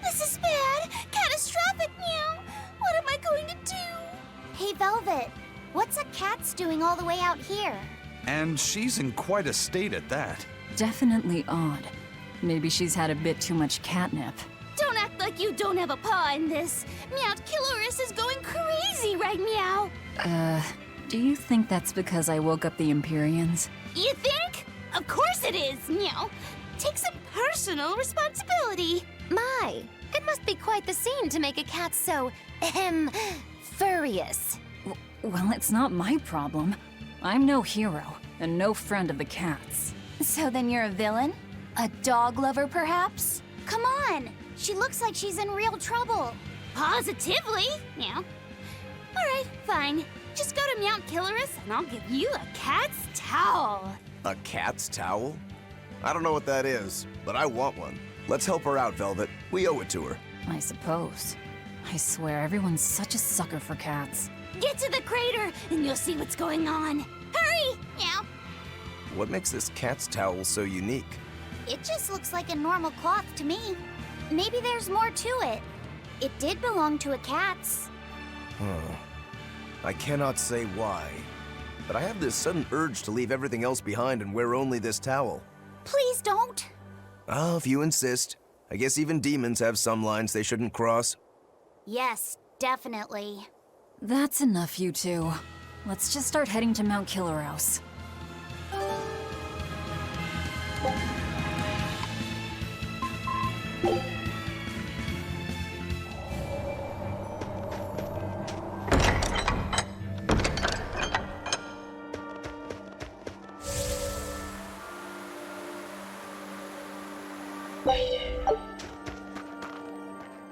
This is bad! Catastrophic, meow! What am I going to do? Hey, Velvet, what's a cat's doing all the way out here? And she's in quite a state at that. Definitely odd. Maybe she's had a bit too much catnip. Don't act like you don't have a paw in this. Meowkiloris is going crazy right meow. Do you think that's because I woke up the Empyreans? You think? Of course it is, meow. Take some personal responsibility. My, it must be quite the scene to make a cat so, furious. Well, it's not my problem. I'm no hero, and no friend of the cats. So then you're a villain? A dog lover, perhaps? Come on! She looks like she's in real trouble. Positively? Meow. Alright, fine. Just go to Meowkiloris and I'll give you a cat's towel. A cat's towel? I don't know what that is, but I want one. Let's help her out, Velvet. We owe it to her. I suppose. I swear, everyone's such a sucker for cats. Get to the crater and you'll see what's going on. Hurry! Meow. What makes this cat's towel so unique? It just looks like a normal cloth to me. Maybe there's more to it. It did belong to a cat's. I cannot say why, but I have this sudden urge to leave everything else behind and wear only this towel. Please don't. Oh, if you insist. I guess even demons have some lines they shouldn't cross. Yes, definitely. That's enough, you two. Let's just start heading to Mount Killaros.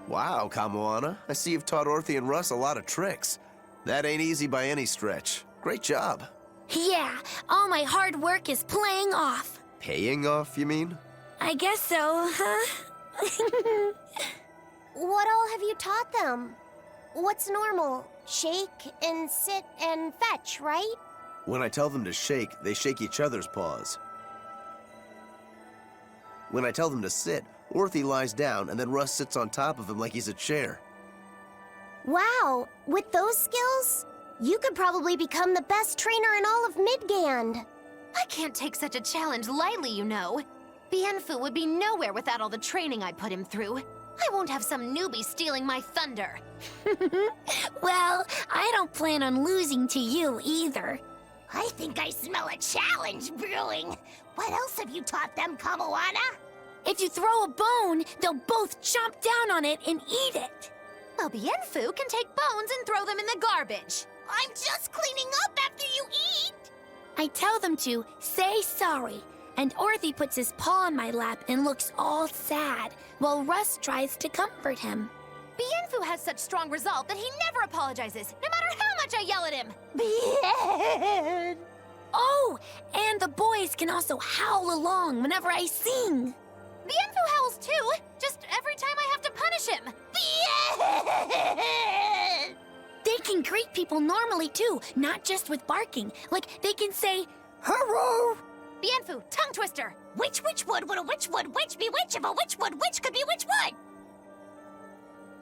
Wow, Kamoana. I see you've taught Orthy and Russ a lot of tricks. That ain't easy by any stretch. Great job. Yeah, all my hard work is playing off. Paying off, you mean? I guess so, huh? What all have you taught them? What's normal? Shake and sit and fetch, right? When I tell them to shake, they shake each other's paws. When I tell them to sit, Orthy lies down and then Russ sits on top of him like he's a chair. Wow, with those skills, you could probably become the best trainer in all of Midgand. I can't take such a challenge lightly, you know. Bienfu would be nowhere without all the training I put him through. I won't have some newbie stealing my thunder. Well, I don't plan on losing to you either. I think I smell a challenge brewing. What else have you taught them, Kamoana? If you throw a bone, they'll both chomp down on it and eat it. Well, Bienfu can take bones and throw them in the garbage. I'm just cleaning up after you eat. I tell them to say sorry, and Orthy puts his paw on my lap and looks all sad, while Russ tries to comfort him. Bienfu has such strong resolve that he never apologizes, no matter how much I yell at him. Bien. Oh, and the boys can also howl along whenever I sing. Bienfu howls too, just every time I have to punish him. Bien. They can greet people normally too, not just with barking. Like, they can say, hello. Bienfu, tongue twister. Which would a witch would which be which if a witch would which could be which would?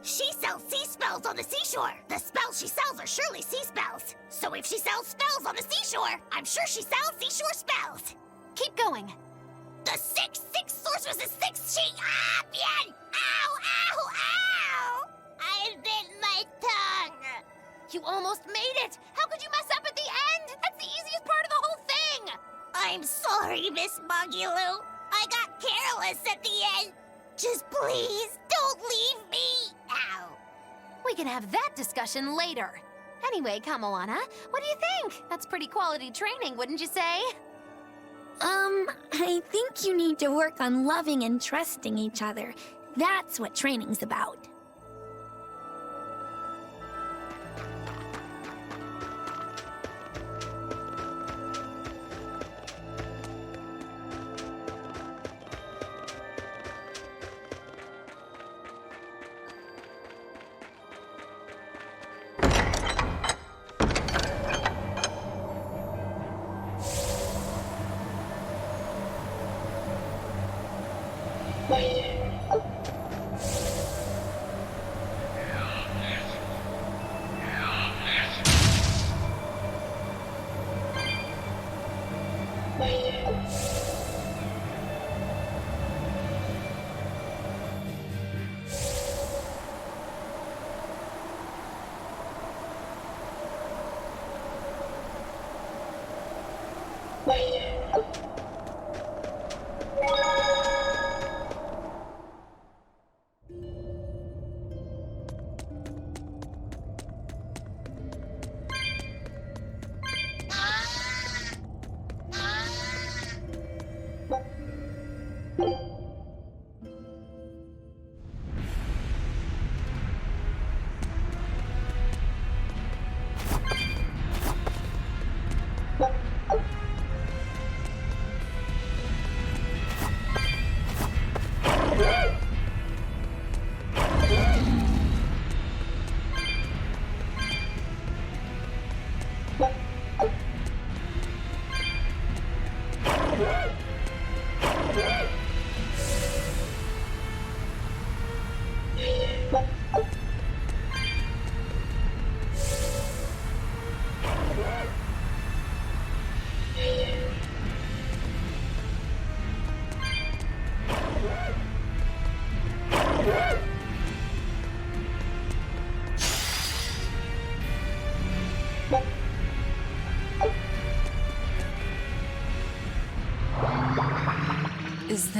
She sells sea spells on the seashore. The spells she sells are surely sea spells. So if she sells spells on the seashore, I'm sure she sells seashore spells. Keep going. The six sorceresses, six she. Ah, bien! Ow, ow, ow! I bit my tongue. You almost made it. How could you mess up at the end? That's the easiest part of the whole thing. I'm sorry, Miss Muggy-Loo. I got careless at the end. Just please, don't leave me. Ow. We can have that discussion later. Anyway, Kamoana, what do you think? That's pretty quality training, wouldn't you say? I think you need to work on loving and trusting each other. That's what training's about.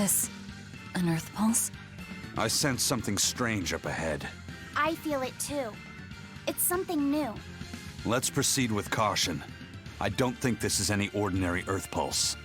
this an Earth pulse? I sense something strange up ahead. I feel it too. It's something new. Let's proceed with caution. I don't think this is any ordinary Earth pulse.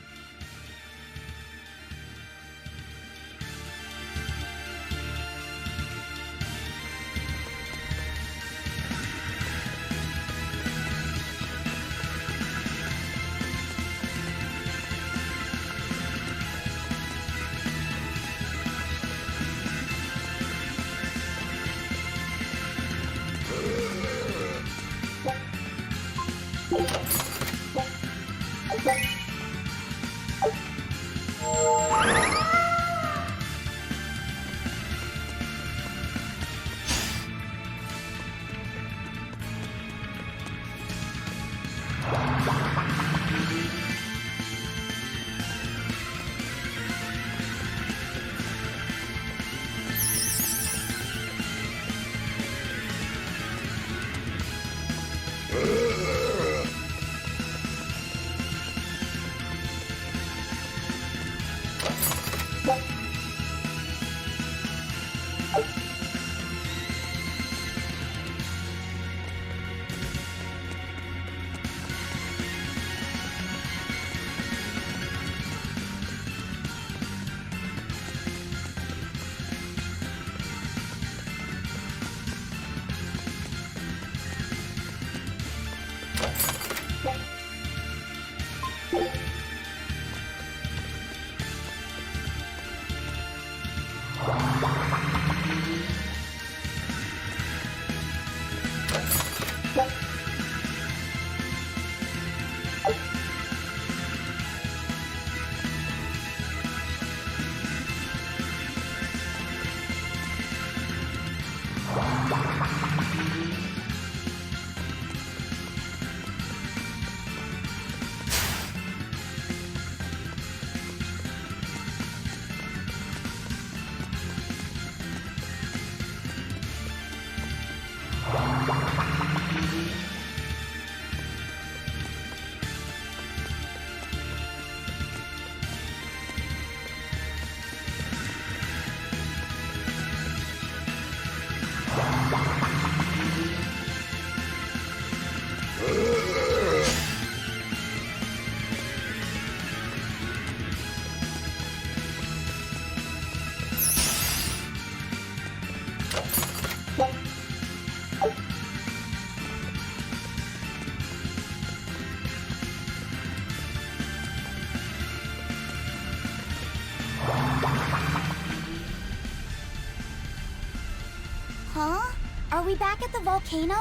Huh? Are we back at the volcano?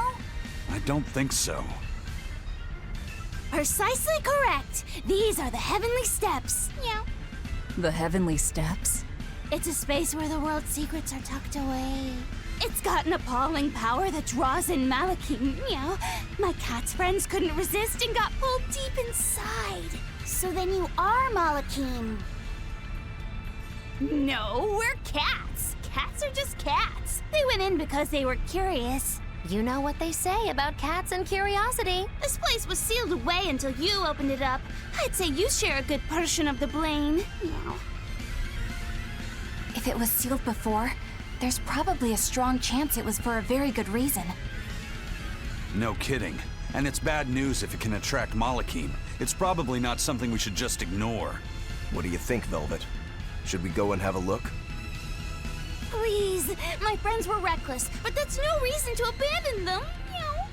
I don't think so. Precisely correct. These are the heavenly steps. Meow. The heavenly steps? It's a space where the world's secrets are tucked away. It's got an appalling power that draws in Malakim. Meow. My cat's friends couldn't resist and got pulled deep inside. So then you are Malakim. No, we're cats. Cats are just cats. They went in because they were curious. You know what they say about cats and curiosity. This place was sealed away until you opened it up. I'd say you share a good portion of the blame. Meow. If it was sealed before, there's probably a strong chance it was for a very good reason. No kidding. And it's bad news if it can attract Malakim. It's probably not something we should just ignore. What do you think, Velvet? Should we go and have a look? Please, my friends were reckless, but that's no reason to abandon them. Meow.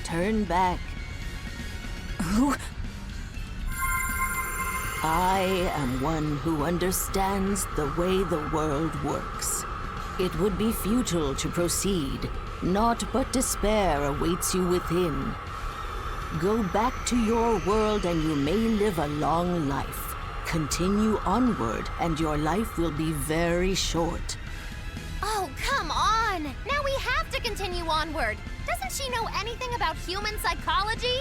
Turn back. Who? I am one who understands the way the world works. It would be futile to proceed. Naught but despair awaits you within. Go back to your world and you may live a long life. Continue onward and your life will be very short. Oh, come on! Now we have to continue onward. Doesn't she know anything about human psychology?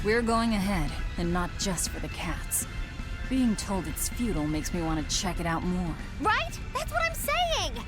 We're going ahead, and not just for the cats. Being told it's futile makes me want to check it out more. Right? That's what I'm saying!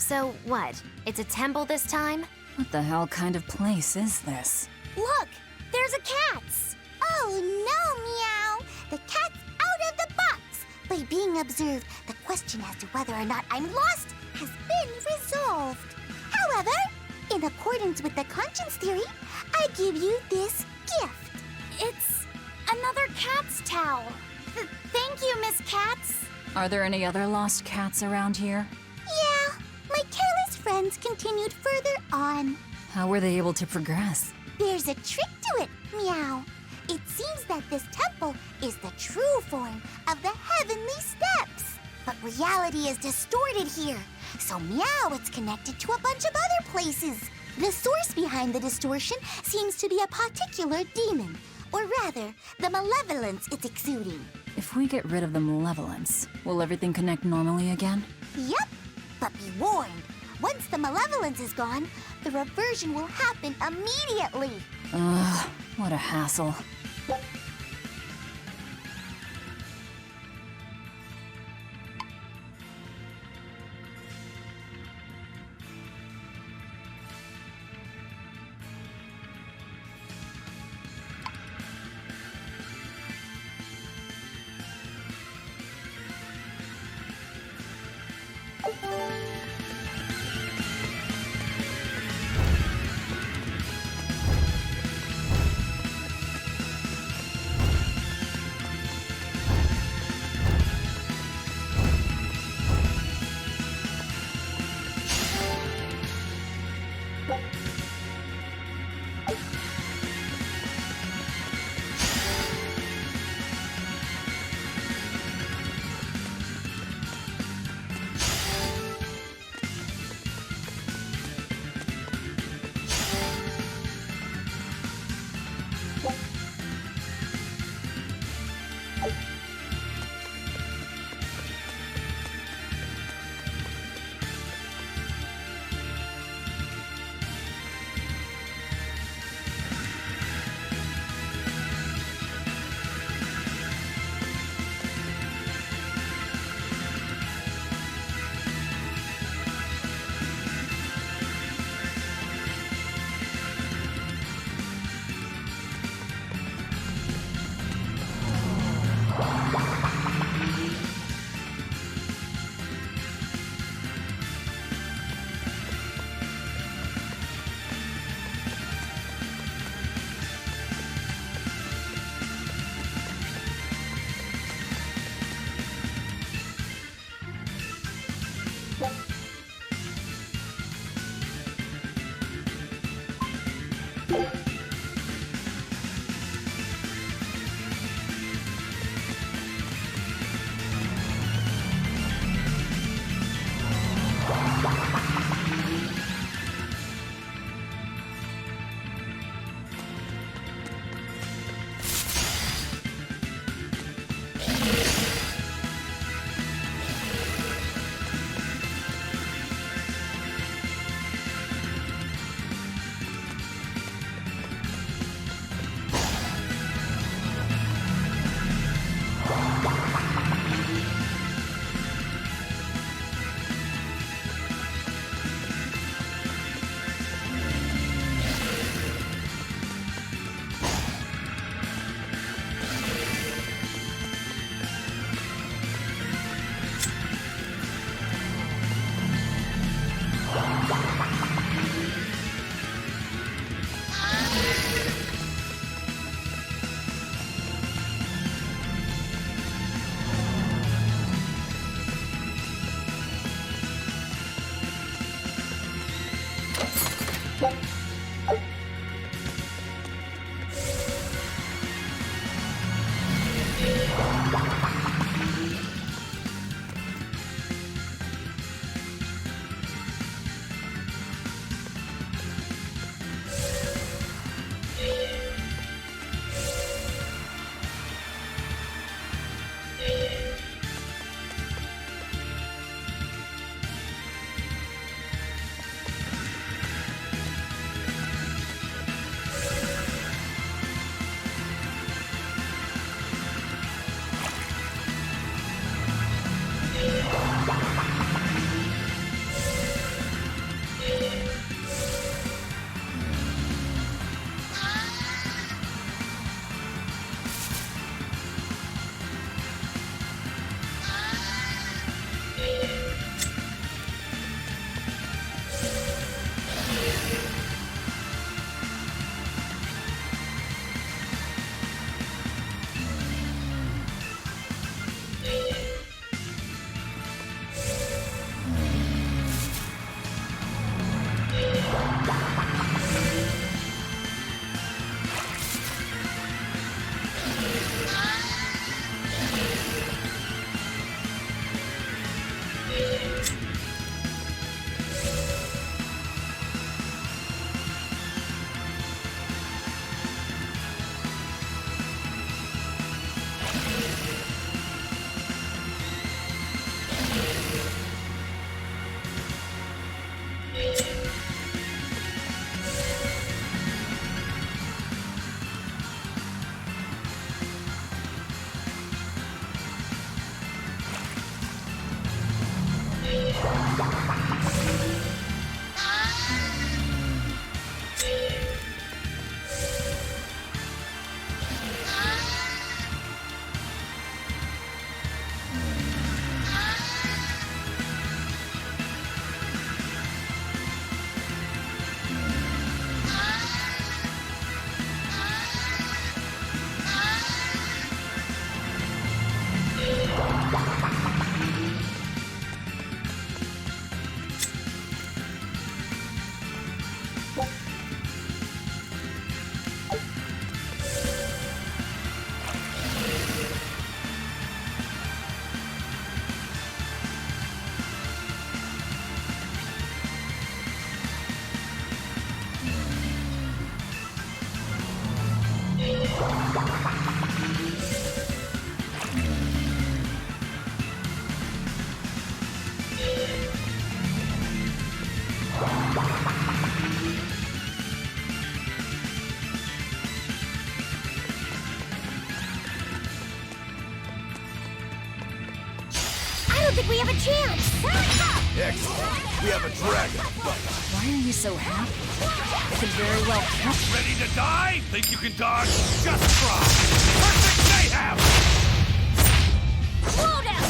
So what? It's a temple this time? What the hell kind of place is this? Look, there's a cat's. Oh no, Meow! The cat's out of the box! By being observed, the question as to whether or not I'm lost has been resolved. However, in accordance with the conscience theory, I give you this gift. It's another cat's towel. Thank you, Miss Katz. Are there any other lost cats around here? Yeah, my careless friends continued further on. How were they able to progress? There's a trick to it, Meow. It seems that this temple is the true form of the heavenly steps. But reality is distorted here. So Meow, it's connected to a bunch of other places. The source behind the distortion seems to be a particular demon. Or rather, the malevolence it's exuding. If we get rid of the malevolence, will everything connect normally again? Yep, but be warned. Once the malevolence is gone, the reversion will happen immediately. Ugh, what a hassle. I don't think we have a chance. Excellent. We have a dragon. Why are you so happy? I could very well catch. Ready to die? Think you can dodge? Just try! Perfect mayhem! Slow down.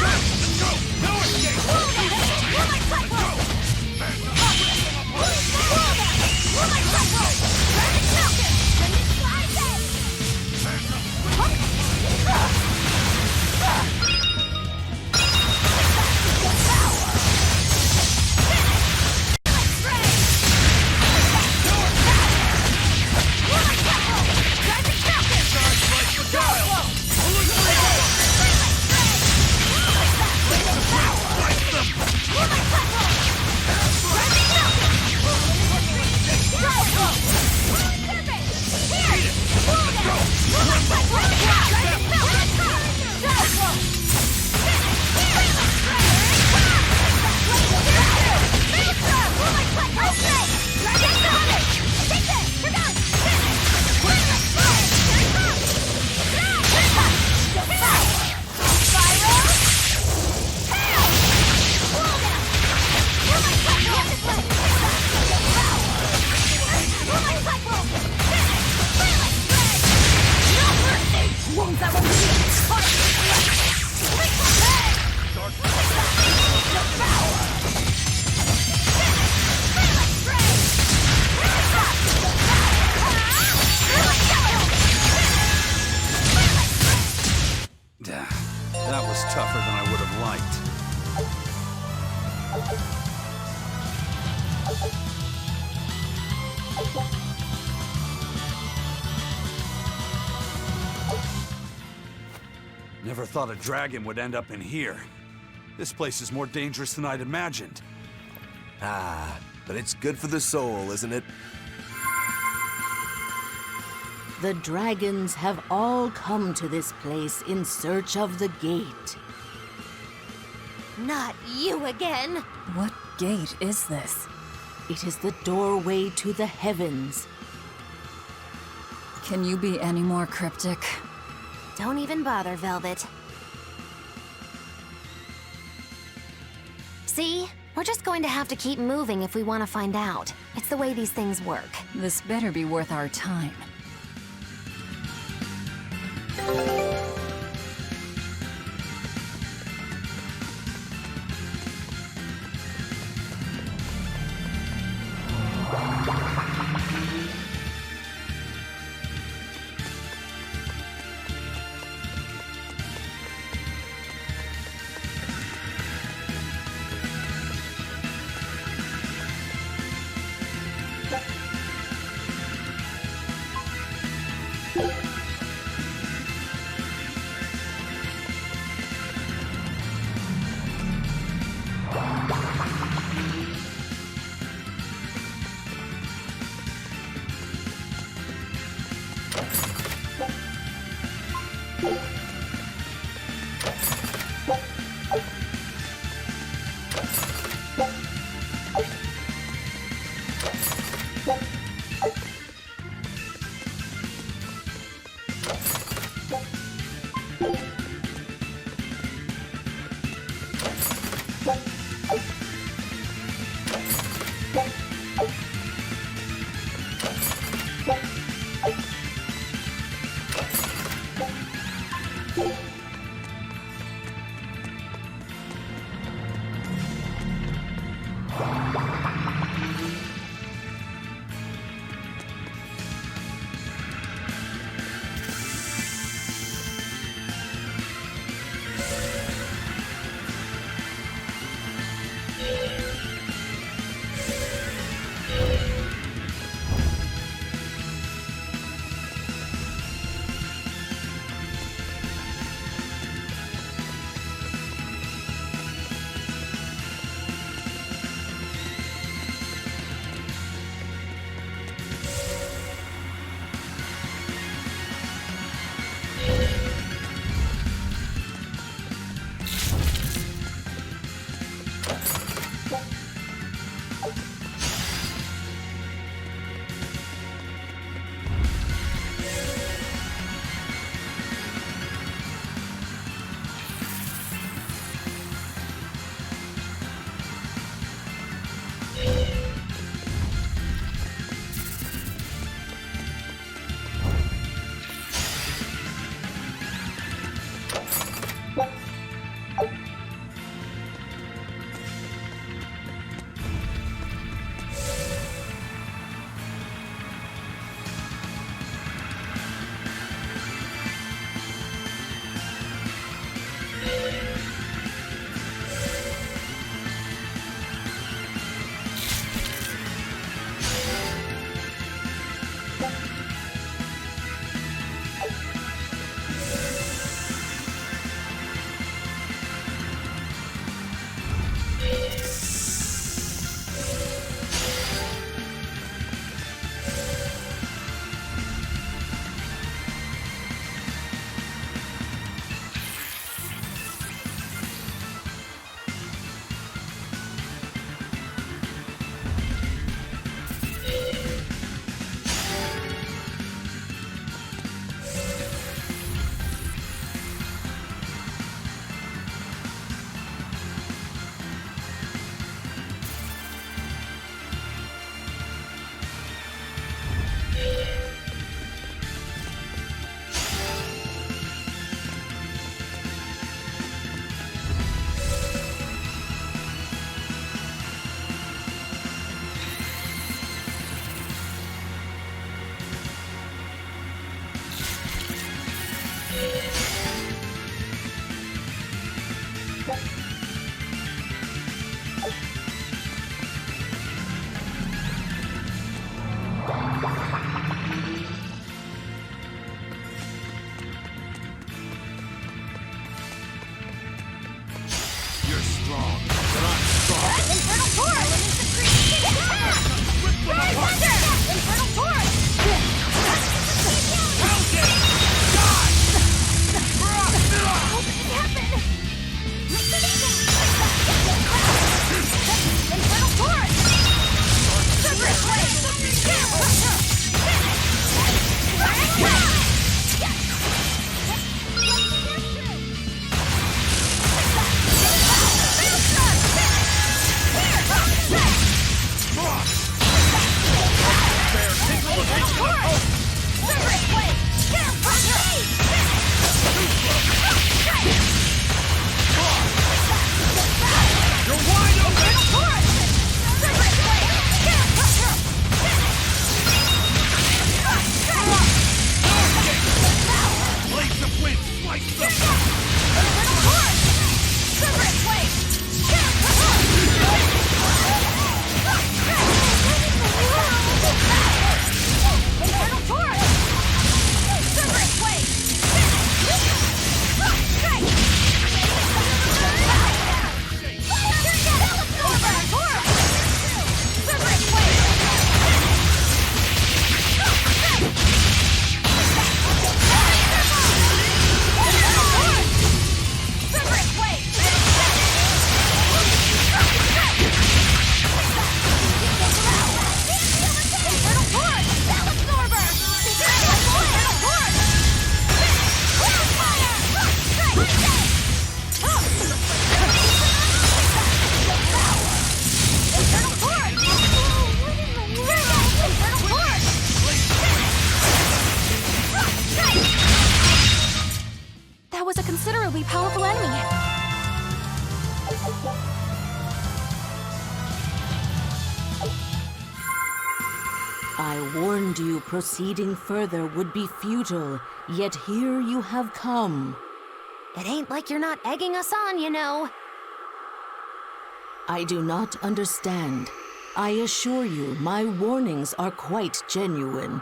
Let's go! No escape! That was tougher than I would have liked. Never thought a dragon would end up in here. This place is more dangerous than I'd imagined. Ah, but it's good for the soul, isn't it? The dragons have all come to this place in search of the gate. Not you again! What gate is this? It is the doorway to the heavens. Can you be any more cryptic? Don't even bother, Velvet. See? We're just going to have to keep moving if we want to find out. It's the way these things work. This better be worth our time. warned you proceeding further would be futile, yet here you have come. It ain't like you're not egging us on, you know. I do not understand. I assure you, my warnings are quite genuine.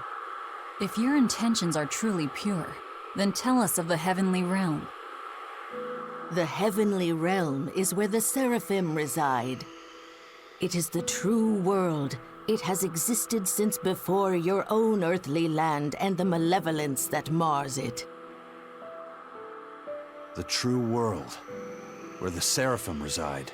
If your intentions are truly pure, then tell us of the Heavenly Realm. The Heavenly Realm is where the Seraphim reside. It is the true world. It has existed since before your own earthly land and the malevolence that mars it. The true world, where the Seraphim reside.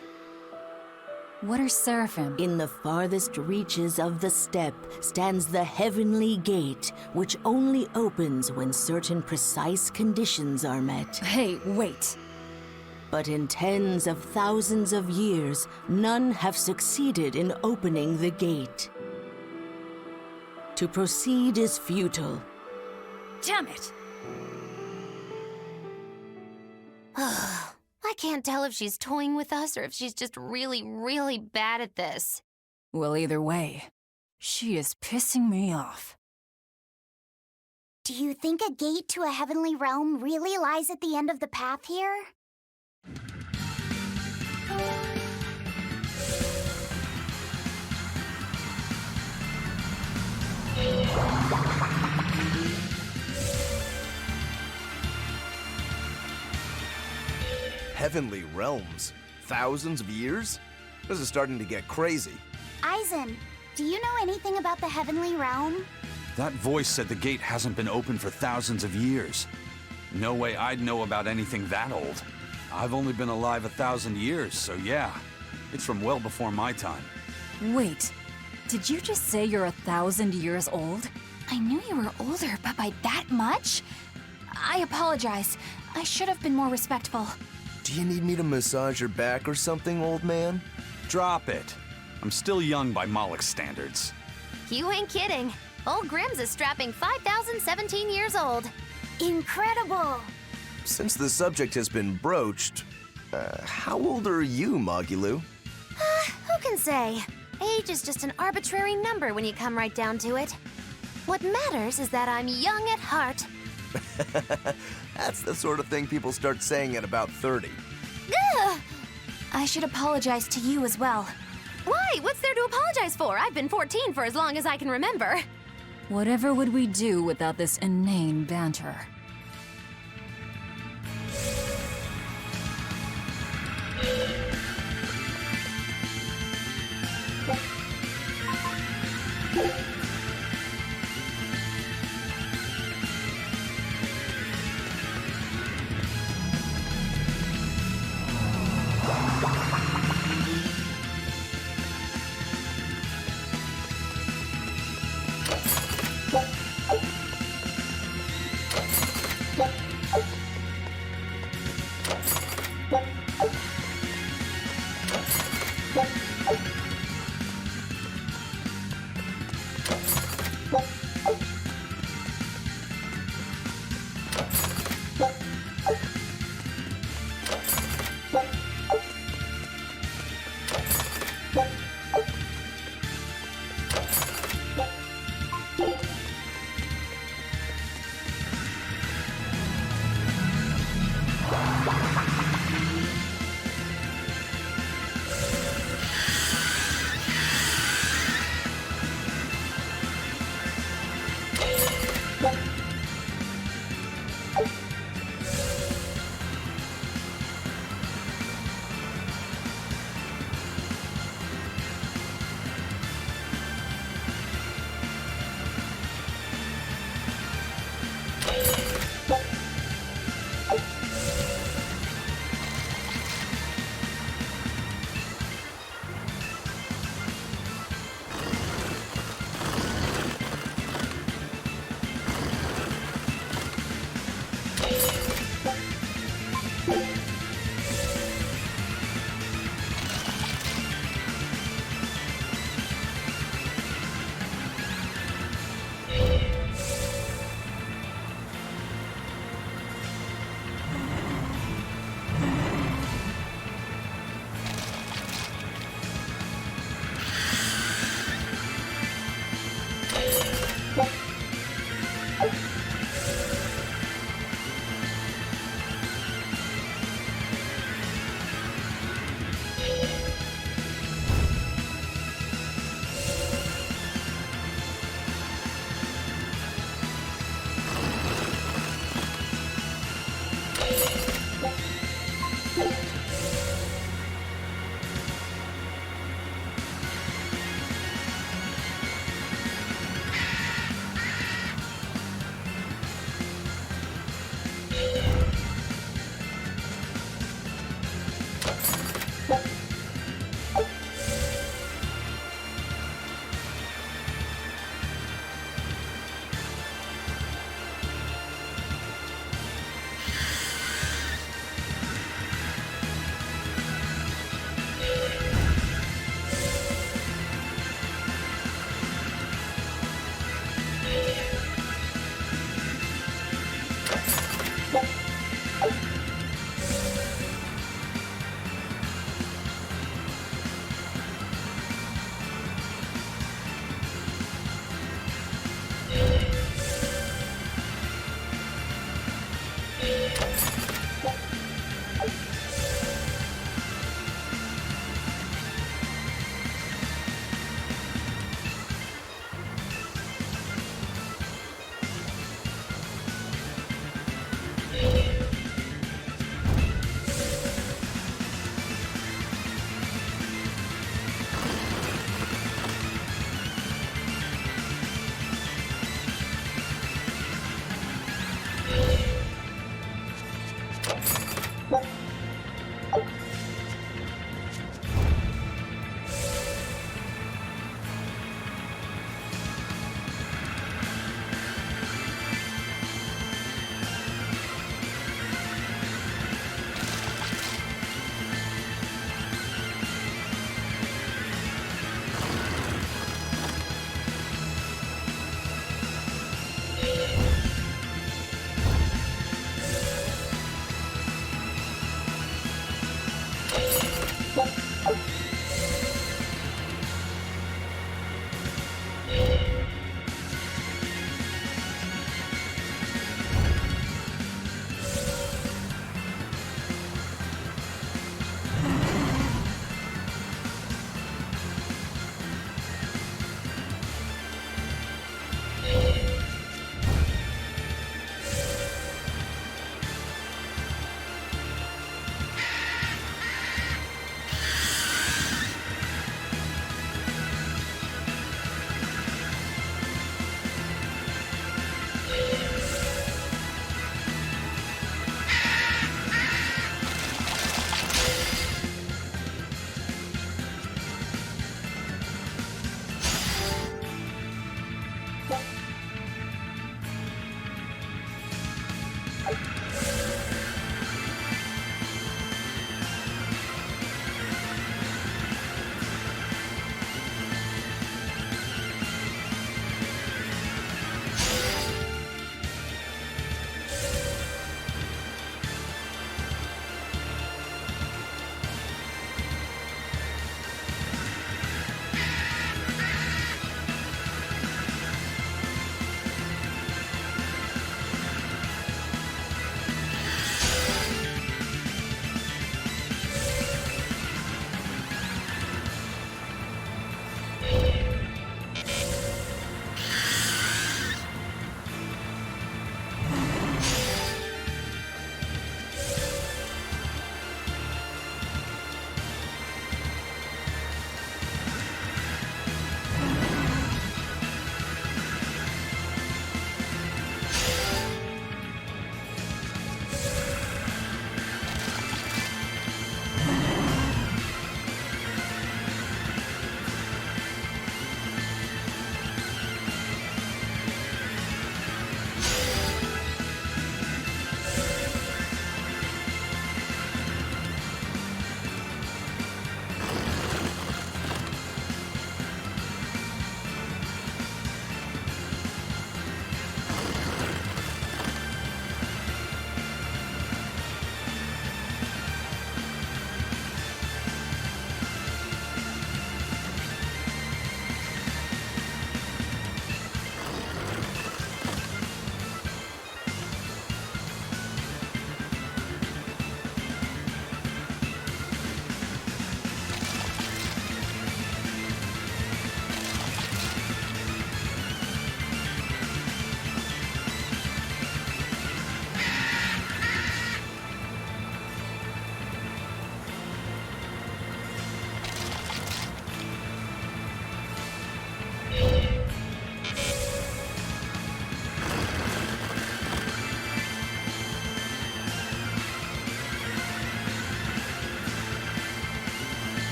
What are Seraphim? In the farthest reaches of the steppe stands the Heavenly Gate, which only opens when certain precise conditions are met. Hey, wait. But in tens of thousands of years, none have succeeded in opening the gate. To proceed is futile. Damn it! I can't tell if she's toying with us or if she's just really, really bad at this. Well, either way, she is pissing me off. Do you think a gate to a heavenly realm really lies at the end of the path here? Heavenly realms? Thousands of years? This is starting to get crazy. Eisen, do you know anything about the heavenly realm? That voice said the gate hasn't been open for thousands of years. No way I'd know about anything that old. I've only been alive 1,000 years, so yeah. It's from well before my time. Wait, did you just say you're 1,000 years old? I knew you were older, but by that much? I apologize. I should have been more respectful. Do you need me to massage your back or something, old man? Drop it. I'm still young by Moloch standards. You ain't kidding. Old Grimm's a strapping 5,017 years old. Incredible! Since the subject has been broached, how old are you, Magulu? Who can say? Age is just an arbitrary number when you come right down to it. What matters is that I'm young at heart. That's the sort of thing people start saying at about 30. Ugh! I should apologize to you as well. Why? What's there to apologize for? I've been 14 for as long as I can remember. Whatever would we do without this inane banter?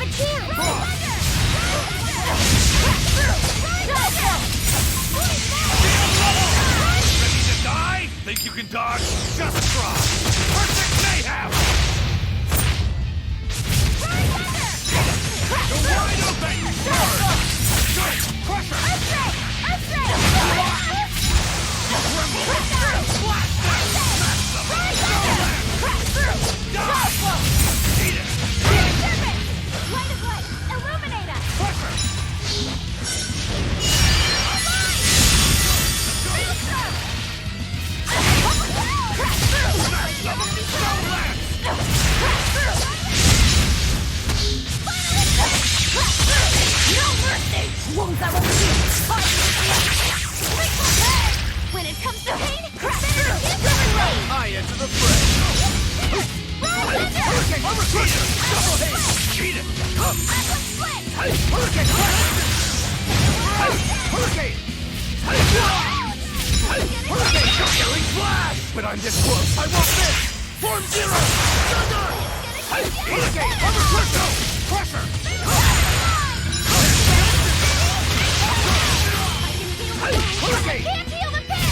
a chance! Ready to die? Think you can dodge? Just try! Perfect mayhem! You're wide open! Good! Crusher! Eat it! Light of light! Illuminate us! When it comes to pain, better give them away! I enter the fray. Hurricane! Double haste! Eat it! Hurricane! Hurricane! Hurricane! Killing flash! But I'm this close, I won't miss! Form zero! Thunder! Hurricane! Crusher! Crusher! Hurricane! Can't heal the pain!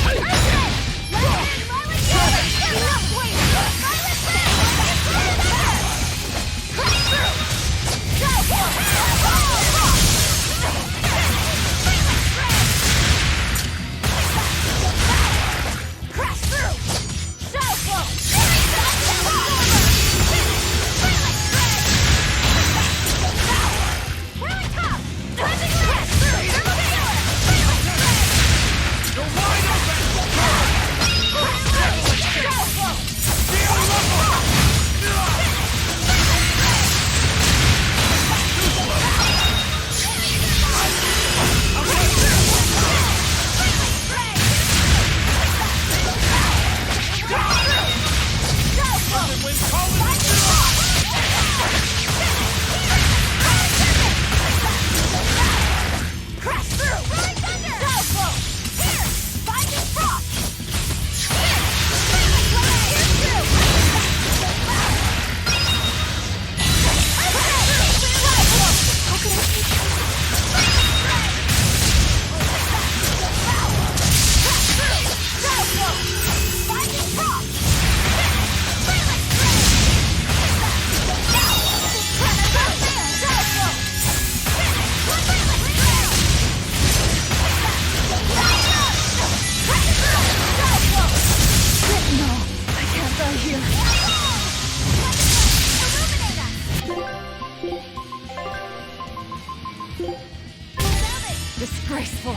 Disgraceful.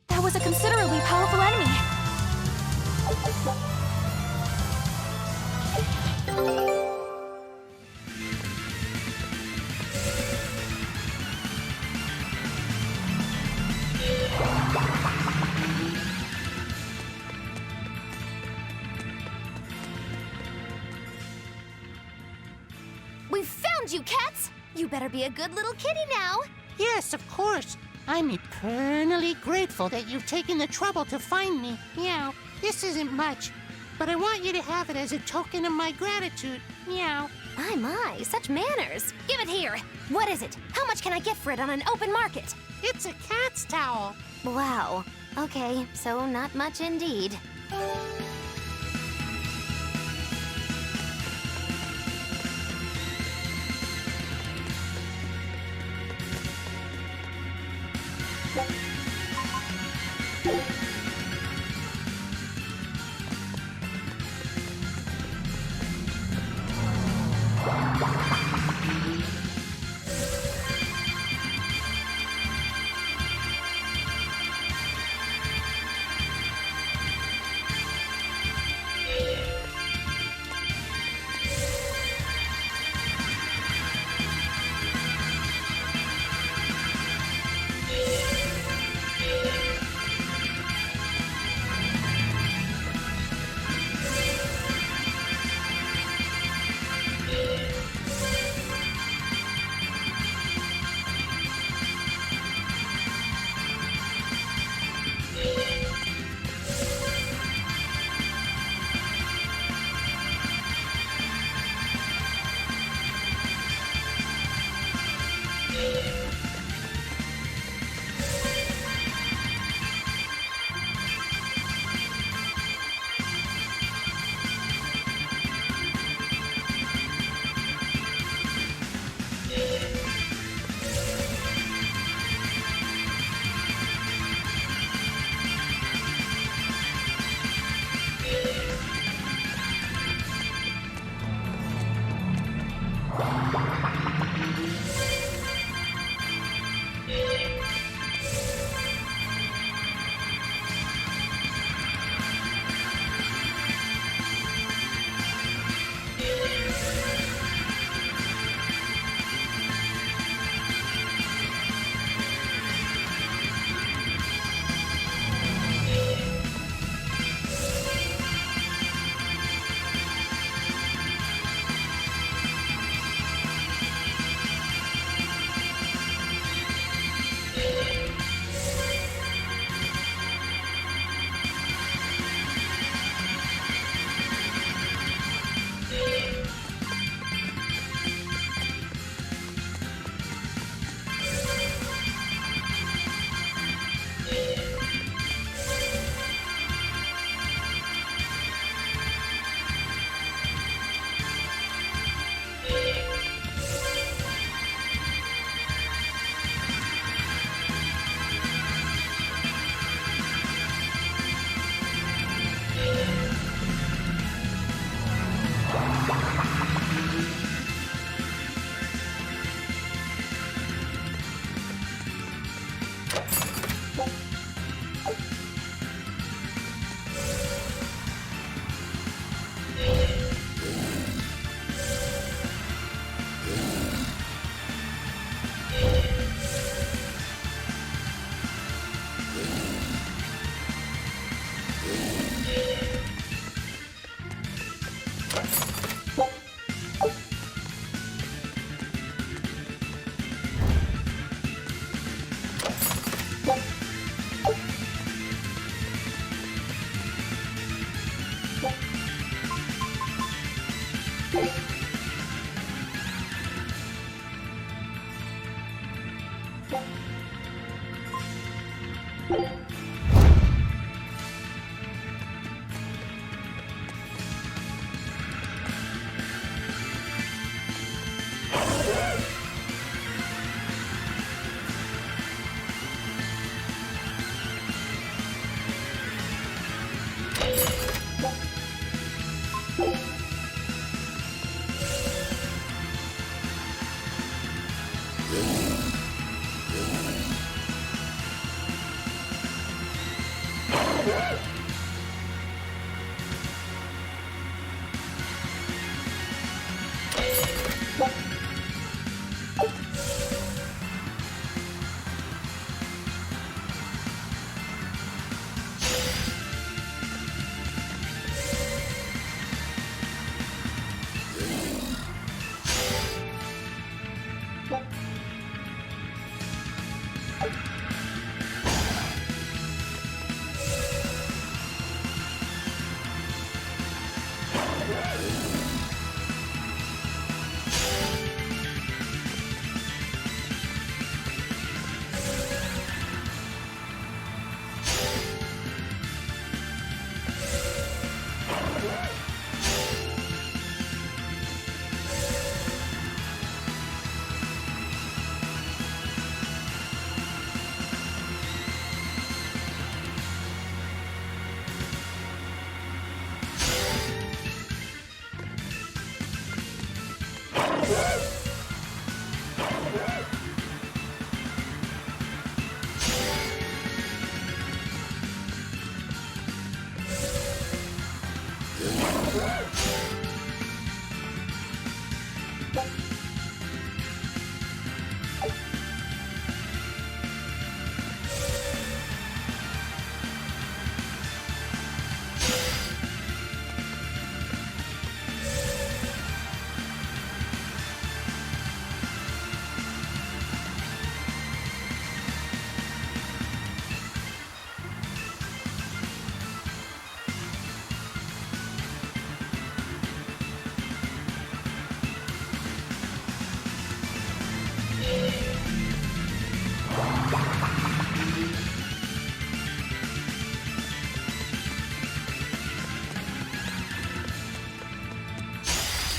That was a considerably powerful enemy. We found you, cats! You better be a good little kitty now. Yes, of course. I'm eternally grateful that you've taken the trouble to find me. Meow. This isn't much, but I want you to have it as a token of my gratitude. Meow. My, such manners. Give it here. What is it? How much can I get for it on an open market? It's a cat's towel. Wow. Okay, so not much indeed.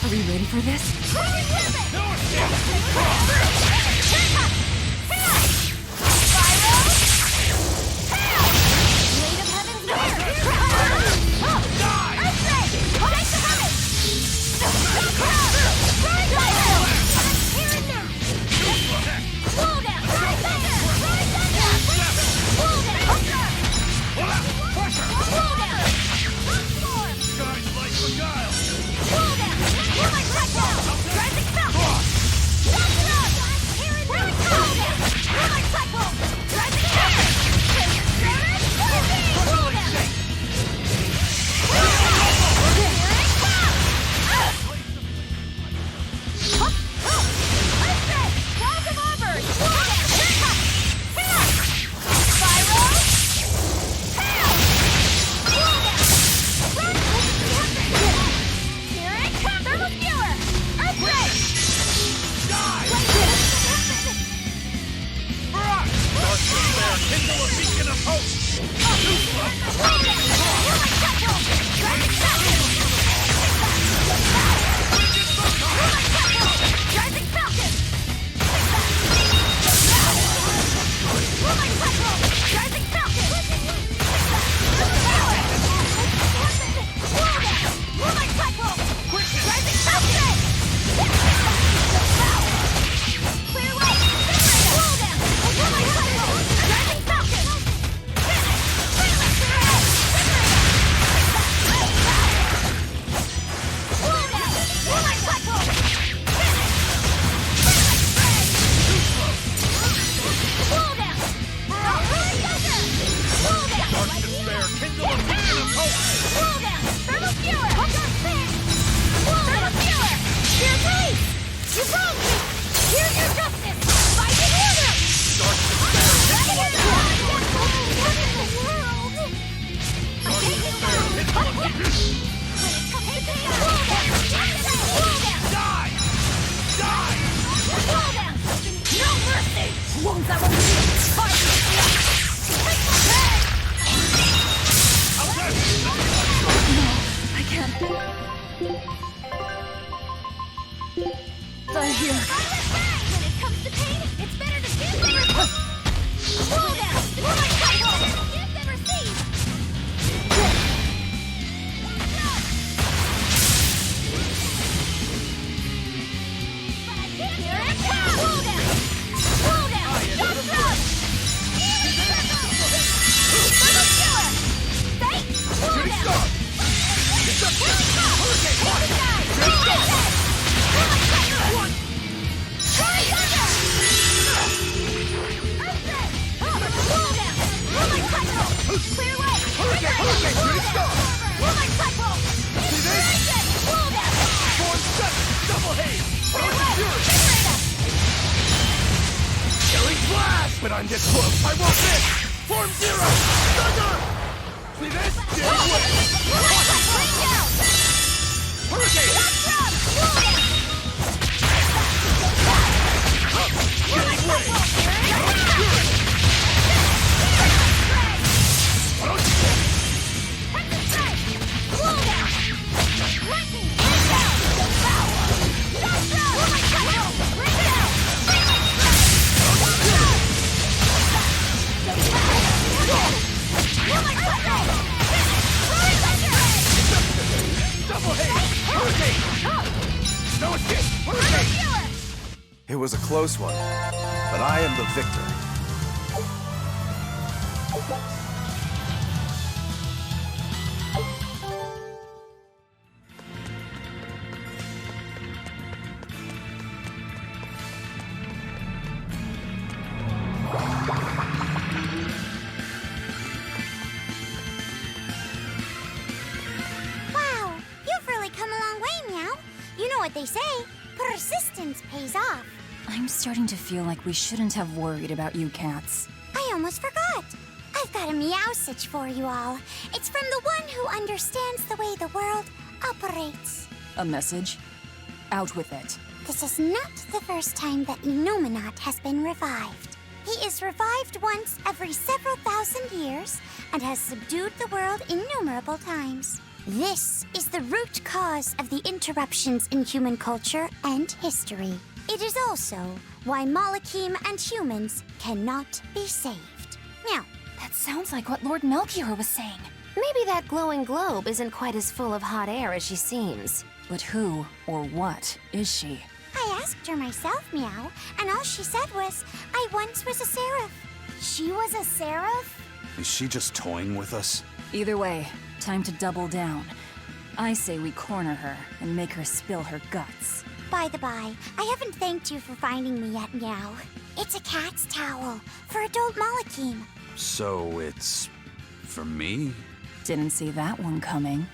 Are we ready for this? Won't that one No, I can't. Die here. When it comes to pain, it's better to give than receive. Slow down. More like control. Give than receive. Here it comes. Slow down. Slow down. Jump drop. Double killer. Fake. Slow down. Here it comes. Hit the guy. Hit the guy. More like control. Clear way! Double haze! Killing flash! But I'm this close, I won't miss! Form zero! Thunder! See this? Dig away! Hurricane! Killing way! No escape! Hurricane! It was a close one, but I am the victor. Wow, you've really come a long way, Meow. You know what they say, persistence pays off. I'm starting to feel like we shouldn't have worried about you cats. I almost forgot. I've got a meowsage for you all. It's from the one who understands the way the world operates. A message? Out with it. This is not the first time that Enominat has been revived. He is revived once every several thousand years and has subdued the world innumerable times. This is the root cause of the interruptions in human culture and history. It is also why Malakim and humans cannot be saved. Meow. That sounds like what Lord Melchior was saying. Maybe that glowing globe isn't quite as full of hot air as she seems. But who or what is she? I asked her myself, Meow, and all she said was, I once was a seraph. She was a seraph? Is she just toying with us? Either way, time to double down. I say we corner her and make her spill her guts. By the by, I haven't thanked you for finding me yet, Meow. It's a cat's towel for adult Malakim. So it's for me? Didn't see that one coming.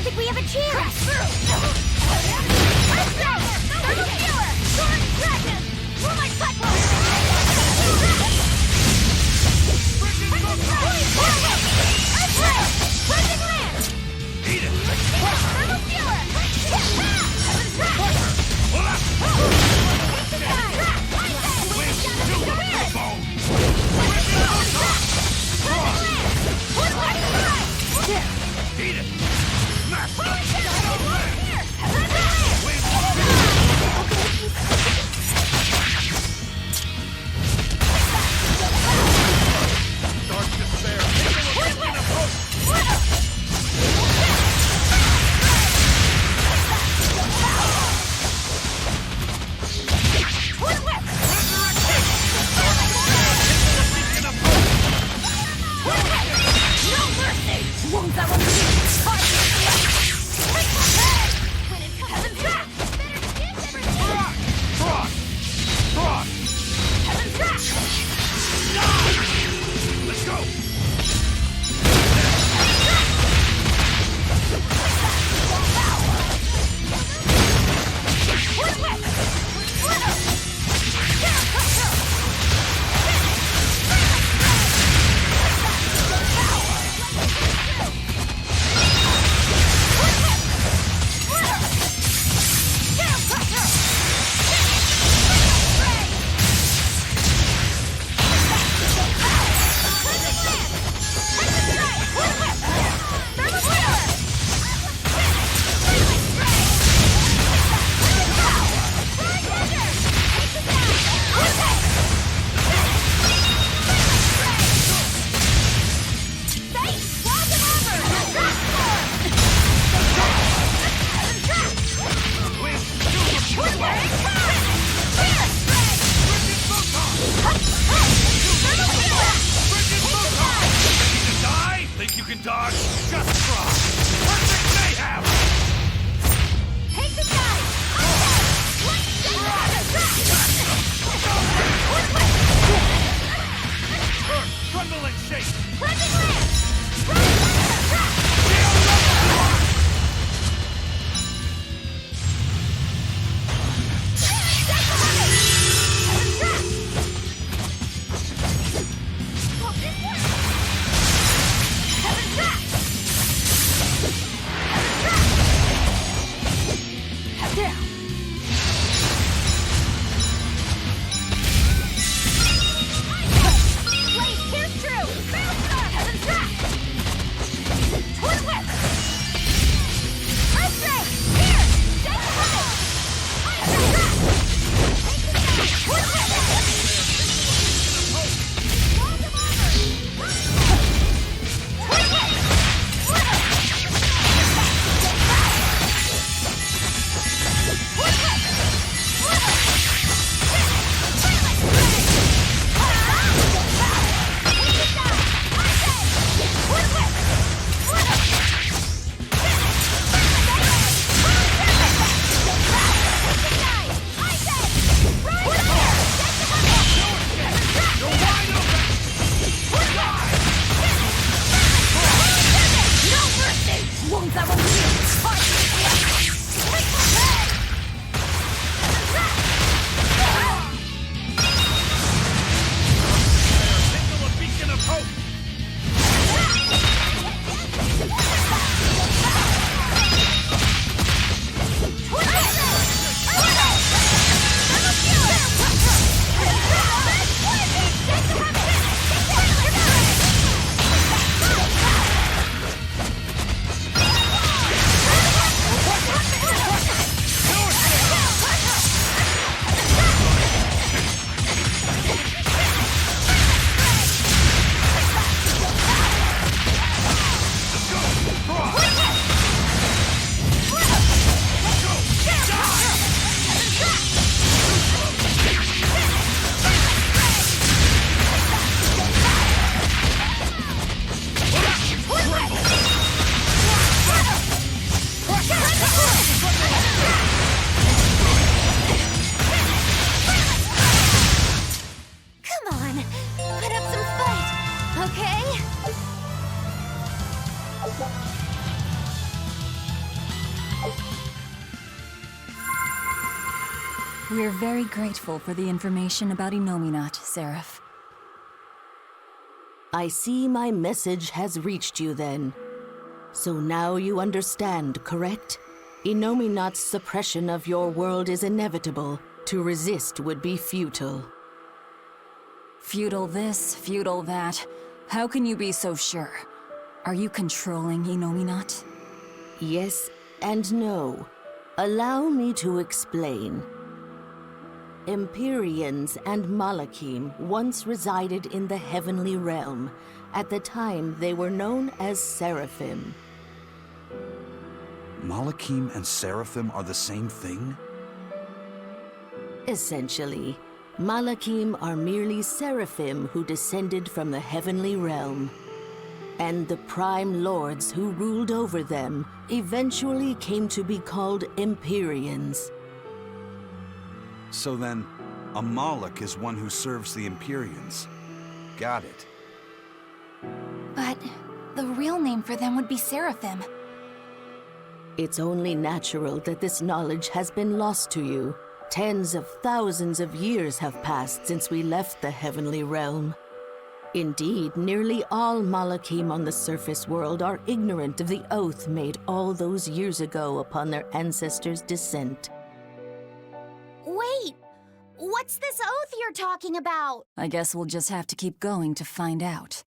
think we have a chance! Let's go! Thermal Viewer! Soaring Dragon! Moonlight Cyclone! Crushing Land! Eat it! Thermal Viewer! Heaven's Wrath! Eat it! Smash the Dark despair! Let's go! Think you can dodge? Just shape! Cleansing lance! We're very grateful for the information about Innominat, Seraph. I see my message has reached you then. So now you understand, correct? Innominat's suppression of your world is inevitable. To resist would be futile. Futile this, futile that. How can you be so sure? Are you controlling Innominat? Yes and no. Allow me to explain. Empyreans and Malachim once resided in the heavenly realm. At the time, they were known as Seraphim. Malachim and Seraphim are the same thing? Essentially, Malachim are merely Seraphim who descended from the heavenly realm. And the prime lords who ruled over them eventually came to be called Empyreans. So then, a Malach is one who serves the Empyreans. Got it. But the real name for them would be Seraphim. It's only natural that this knowledge has been lost to you. Tens of thousands of years have passed since we left the heavenly realm. Indeed, nearly all Malachim on the surface world are ignorant of the oath made all those years ago upon their ancestors' descent. Wait! What's this oath you're talking about? I guess we'll just have to keep going to find out.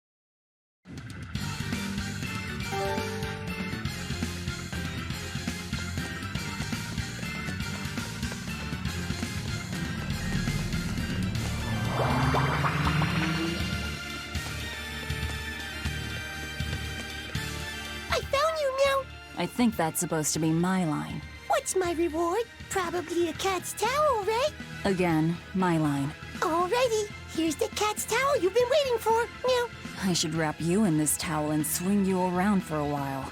I found you, Meow. I think that's supposed to be my line. What's my reward? Probably a cat's towel, right? Again, my line. Alrighty, here's the cat's towel you've been waiting for. Meow. I should wrap you in this towel and swing you around for a while.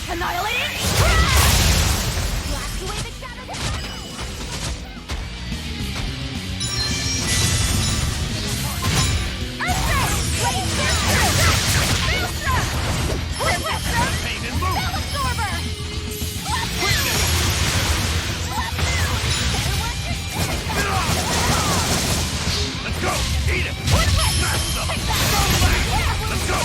Annihilating! Blast away the shadows of Pain and move! Let's go! Eat it! Smash them! Let's go!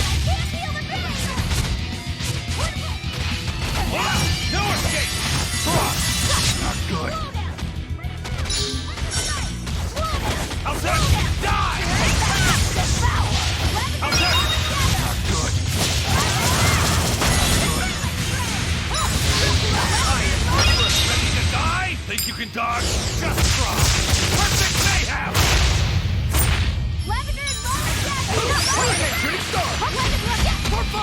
No escape! Not good. How's that? Die! How's that? Not good. Ready to die? Think you can dodge? Just try. Perfect mayhem! Hurricane shooting star! For 5!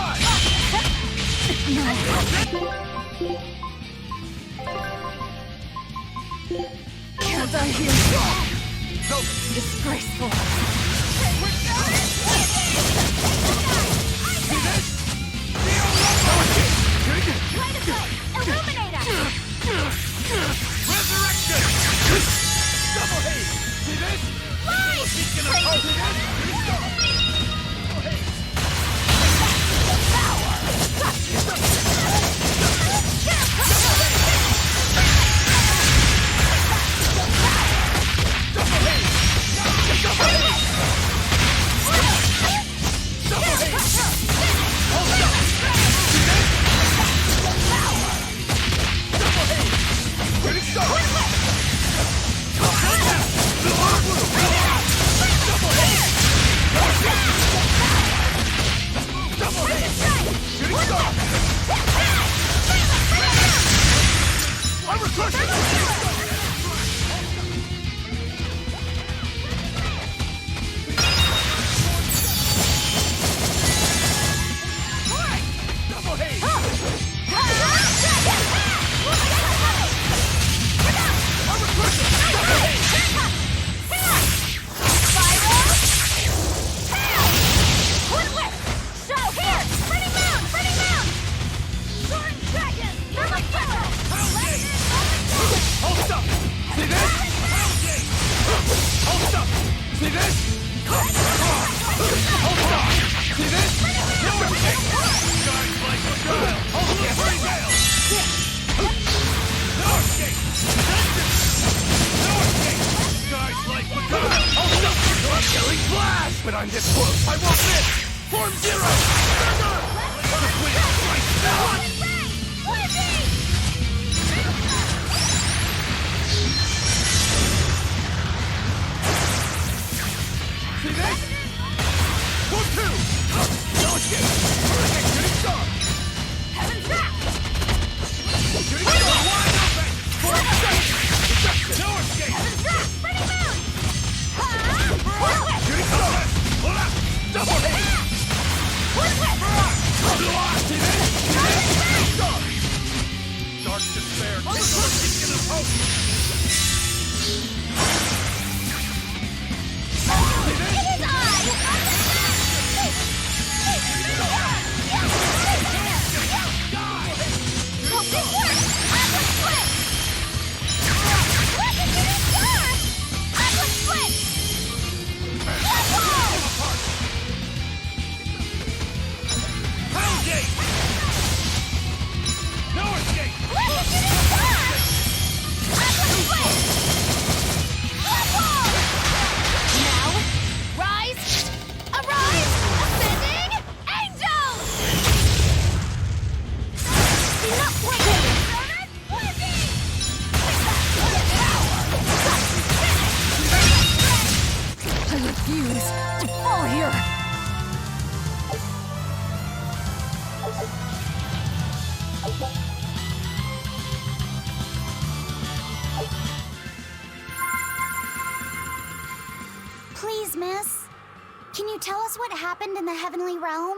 Can't I hear? Go! Disgraceful. See this? Resurrection! Double haze! See this? Beacon of hope! See this? Shooting star! Double haze! But I'm this close, I won't miss! Form zero! Thunder! The queen strikes now! See this? Form two! No escape! Hurricane shooting star! Heaven's back! Shooting star wide open! Form second! No escape! Heaven's back! Pretty moon! Shooting star! Hold up! Double haze! See this? Shooting star! Dark despair! Beacon of hope! See this? No escape! I refuse to fall here. Please, miss. Can you tell us what happened in the heavenly realm?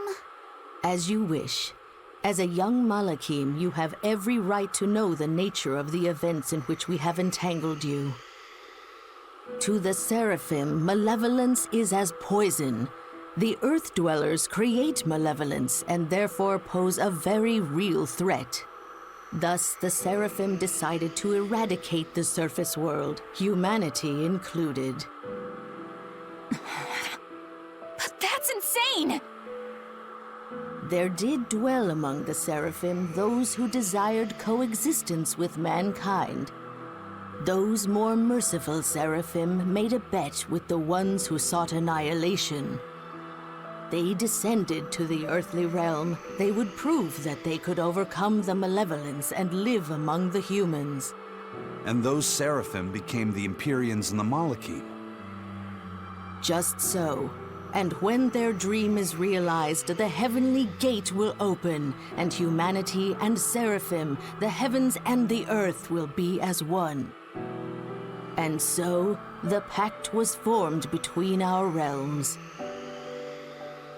As you wish. As a young Malakim, you have every right to know the nature of the events in which we have entangled you. To the Seraphim, malevolence is as poison, The Earth Dwellers create malevolence and therefore pose a very real threat. Thus, the Seraphim decided to eradicate the surface world, humanity included. But that's insane! There did dwell among the Seraphim those who desired coexistence with mankind. Those more merciful Seraphim made a bet with the ones who sought annihilation. They descended to the earthly realm. They would prove that they could overcome the malevolence and live among the humans. And those Seraphim became the Empyreans and the Malachim. Just so. And when their dream is realized, the heavenly gate will open, and humanity and Seraphim, the heavens and the earth, will be as one. And so, the pact was formed between our realms.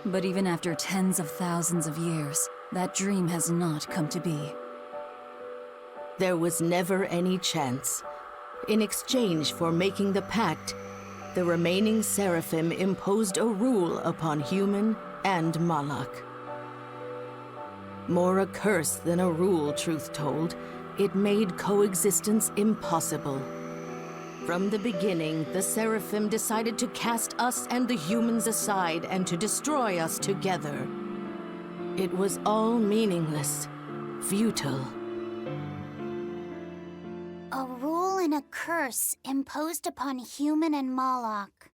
But even after tens of thousands of years, that dream has not come to be. There was never any chance. In exchange for making the pact, the remaining Seraphim imposed a rule upon human and Malak. More a curse than a rule, truth told. It made coexistence impossible. From the beginning, the Seraphim decided to cast us and the humans aside and to destroy us together. It was all meaningless, futile. A rule and a curse imposed upon human and Malak.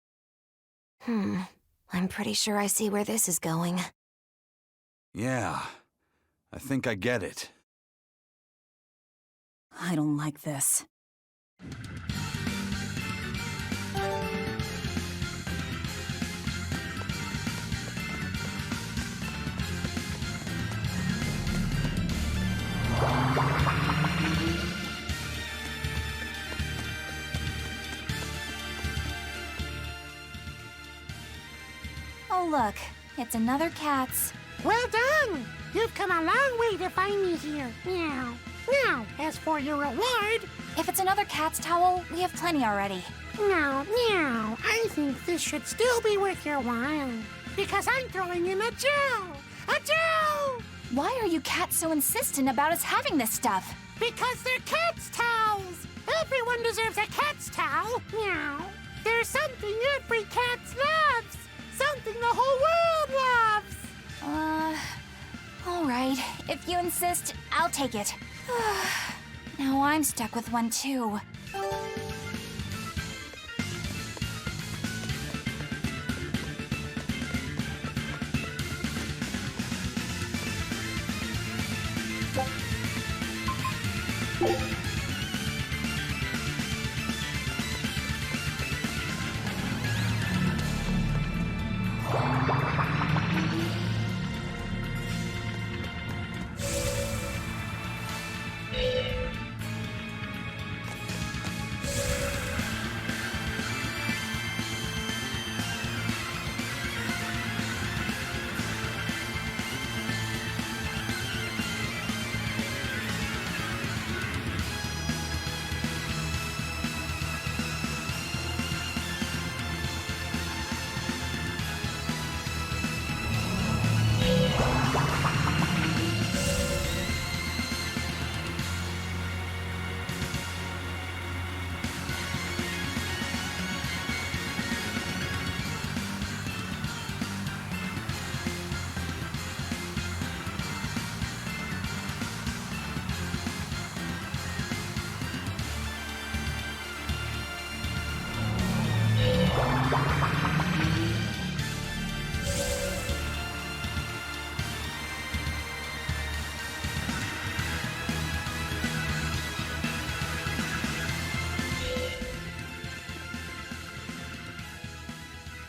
I'm pretty sure I see where this is going. Yeah, I think I get it. I don't like this. Oh look, it's another cat's. Well done! You've come a long way to find me here. Meow. Now, as for your reward... If it's another cat's towel, we have plenty already. Meow, meow. I think this should still be worth your while. Because I'm throwing in a gel! A gel! Why are you cats so insistent about us having this stuff? Because they're cat's towels! Everyone deserves a cat's towel! Meow. There's something every cat loves! Something the whole world loves! All right. If you insist, I'll take it. Now I'm stuck with one too.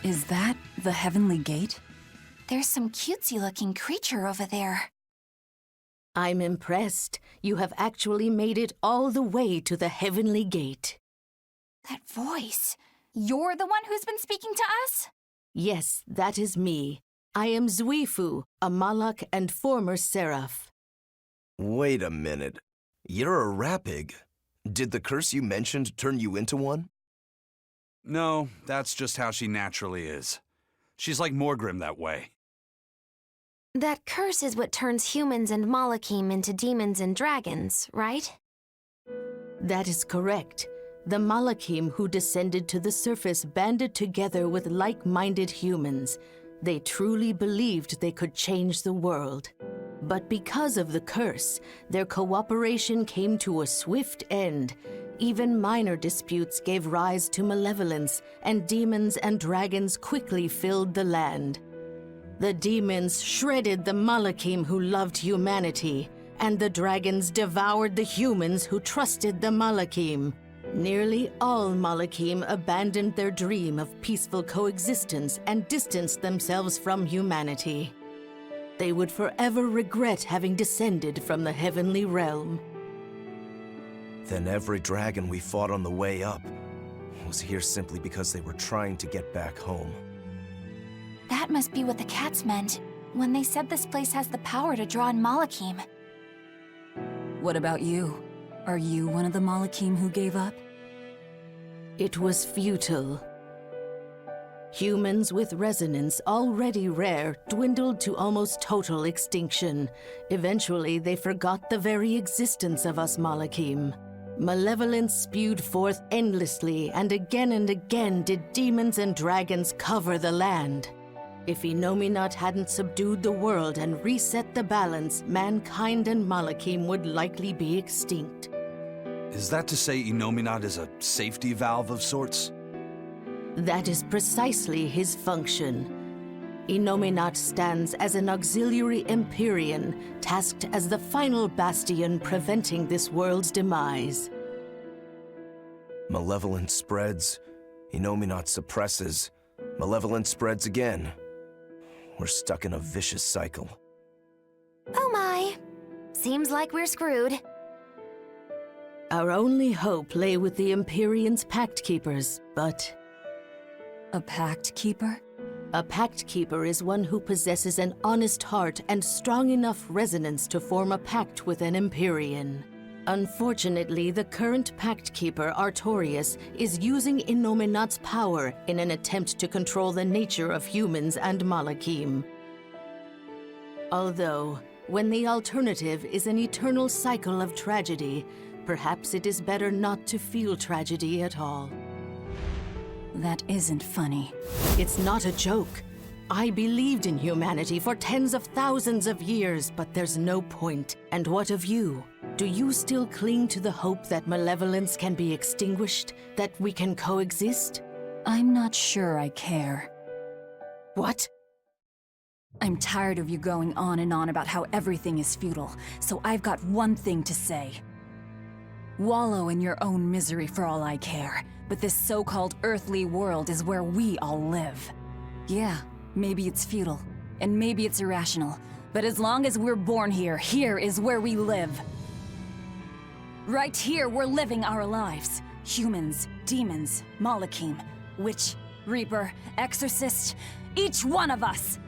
Is that the Heavenly Gate? There's some cutesy-looking creature over there. I'm impressed. You have actually made it all the way to the Heavenly Gate. That voice. You're the one who's been speaking to us? Yes, that is me. I am Zuifu, a Malak and former Seraph. Wait a minute. You're a rapig. Did the curse you mentioned turn you into one? No, that's just how she naturally is. She's like Morgrim that way. That curse is what turns humans and Malakim into demons and dragons, right? That is correct. The Malakim who descended to the surface banded together with like-minded humans. They truly believed they could change the world. But because of the curse, their cooperation came to a swift end. Even minor disputes gave rise to malevolence, and demons and dragons quickly filled the land. The demons shredded the Malakim who loved humanity, and the dragons devoured the humans who trusted the Malakim. Nearly all Malakim abandoned their dream of peaceful coexistence and distanced themselves from humanity. They would forever regret having descended from the heavenly realm. Then every dragon we fought on the way up was here simply because they were trying to get back home. That must be what the cats meant when they said this place has the power to draw in Malakim. What about you? Are you one of the Malakim who gave up? It was futile. Humans with resonance, already rare, dwindled to almost total extinction. Eventually, they forgot the very existence of us Malakim. Malevolence spewed forth endlessly, and again did demons and dragons cover the land. If Innominat hadn't subdued the world and reset the balance, mankind and Malakim would likely be extinct. Is that to say Innominat is a safety valve of sorts? That is precisely his function. Innominat stands as an auxiliary Empyrean, tasked as the final bastion preventing this world's demise. Malevolence spreads, Innominat suppresses, malevolence spreads again. We're stuck in a vicious cycle. Oh my. Seems like we're screwed. Our only hope lay with the Empyrean's Pact Keepers, but... A Pact Keeper? A Pact Keeper is one who possesses an honest heart and strong enough resonance to form a pact with an Empyrean. Unfortunately, the current Pact Keeper, Artorius, is using Innominat's power in an attempt to control the nature of humans and Malakim. Although, when the alternative is an eternal cycle of tragedy, perhaps it is better not to feel tragedy at all. That isn't funny. It's not a joke. I believed in humanity for tens of thousands of years, but there's no point. And what of you? Do you still cling to the hope that malevolence can be extinguished? That we can coexist? I'm not sure I care. What? I'm tired of you going on and on about how everything is futile, so I've got one thing to say. Wallow in your own misery for all I care, but this so-called earthly world is where we all live. Yeah, maybe it's futile, and maybe it's irrational, but as long as we're born here, here is where we live. Right here, we're living our lives. Humans, demons, Malakim, witch, reaper, exorcist, each one of us.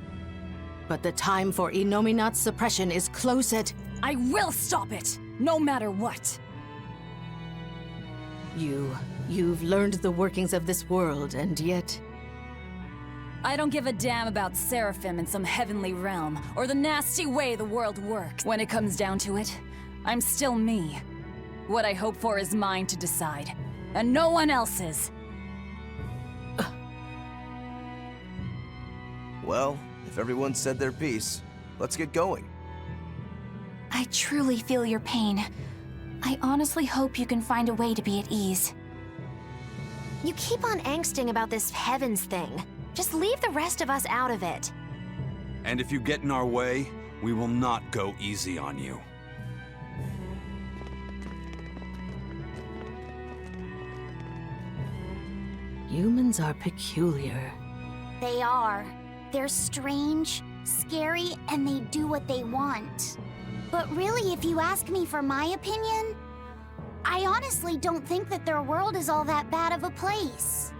But the time for Innominat's suppression is close at... I will stop it, no matter what. You've learned the workings of this world, and yet... I don't give a damn about Seraphim in some heavenly realm, or the nasty way the world works. When it comes down to it, I'm still me. What I hope for is mine to decide, and no one else's. Well, if everyone said their piece, let's get going. I truly feel your pain. I honestly hope you can find a way to be at ease. You keep on angsting about this heavens thing. Just leave the rest of us out of it. And if you get in our way, we will not go easy on you. Humans are peculiar. They are. They're strange, scary, and they do what they want. But really, if you ask me for my opinion, I honestly don't think that their world is all that bad of a place.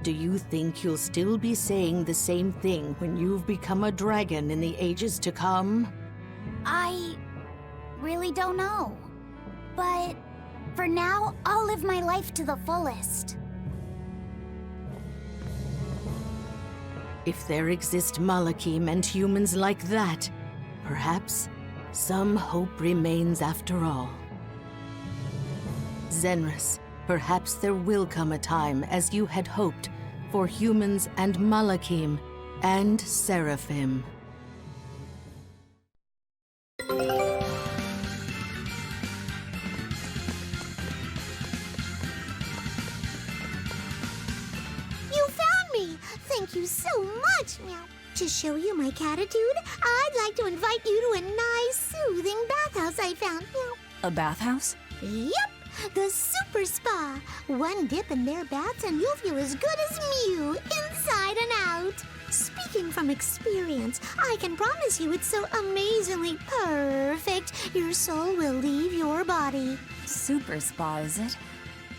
Do you think you'll still be saying the same thing when you've become a dragon in the ages to come? I really don't know. But for now, I'll live my life to the fullest. If there exist Malakim and humans like that, perhaps some hope remains after all. Zenris, perhaps there will come a time, as you had hoped, for humans and Malakim and Seraphim. You found me! Thank you so much, Meow. To show you my catitude, I'd like to invite you to a nice, soothing bathhouse I found, Meow. A bathhouse? Yep, the Super Spa. One dip in their baths and you'll feel as good as Mew, inside and out. Speaking from experience, I can promise you it's so amazingly perfect, your soul will leave your body. Super spa, is it?